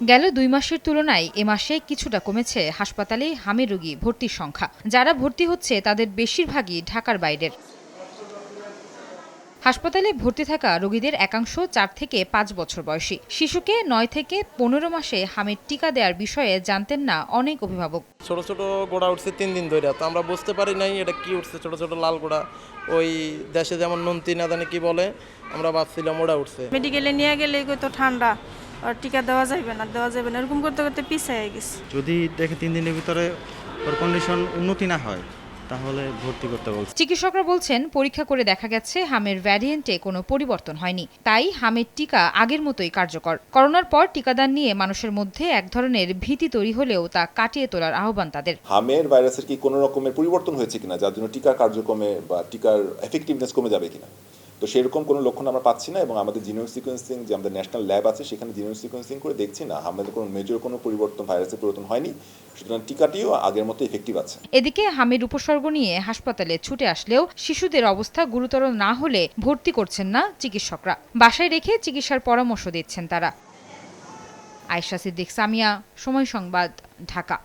গেল ২ মাসের তুলনায় এ মাসে কিছুটা কমেছে হাসপাতালে হামে রোগী ভর্তির সংখ্যা। যারা ভর্তি হচ্ছে তাদের বেশিরভাগই ঢাকার বাইরের। হাসপাতালে ভর্তি থাকা রোগীদের একাংশ ৪ থেকে ৫ বছর বয়সী। শিশুকে ৯ থেকে ১৫ মাসে হামের টিকা দেওয়ার বিষয়ে জানতেন না অনেক অভিভাবক। ছোট ছোট গোড়া উঠছে ৩ দিন ধরে, তো আমরা বুঝতে পারি নাই এটা কি উঠছে। ছোট ছোট লাল গোড়া, ওই দেশে যেমন নুনতি না জানি কি বলে, আমরা ভাবছিলাম ওটা উঠছে। মেডিকেলে নিয়ে গেলে তো ঠান্ডা আর টিকা দেওয়া যাবে না এরকম করতে করতে পিছিয়ে গেছে। যদি দেখে ৩ দিনের ভিতরে ওর কন্ডিশন উন্নতি না হয় তাহলে ভর্তি করতে বলছে। চিকিৎসকরা বলছেন, পরীক্ষা করে দেখা গেছে হামের ভ্যারিয়েন্টে কোনো পরিবর্তন হয়নি, তাই হামের টিকা আগের মতোই কার্যকর। করোনার পর টিকাদান নিয়ে মানুষের মধ্যে এক ধরনের ভীতি তৈরি হলেও তা কাটিয়ে তোলার আহ্বান তাদের। হামের ভাইরাসের কি কোনো রকমের পরিবর্তন হয়েছে কিনা, যার জন্য টিকার কার্যক্রমে বা টিকার এফেক্টিভনেস কমে যাবে কিনা, তো সেরকম কোনো লক্ষণ আমরা পাচ্ছি না। এবং আমাদের জিনোম সিকোয়েন্সিং যে আমাদের ন্যাশনাল ল্যাব আছে, সেখানে জিনোম সিকোয়েন্সিং করে দেখছি না আমাদের কোনো মেজর কোনো পরিবর্তন, ভাইরাসের পরিবর্তন হয়নি। সুতরাং টিকাটিও আগের মতো এফেক্টিভ আছে। এদিকে হামের উপসর্গ নিয়ে হাসপাতালে ছুটে আসলেও শিশুদের অবস্থা গুরুতর না হলে ভর্তি করছেন না চিকিৎসকরা। বাসায় রেখে চিকিৎসার পরামর্শ দিচ্ছেন তারা। আয়েশা সিদ্দিক, সামিয়া, সময় সংবাদ, ঢাকা।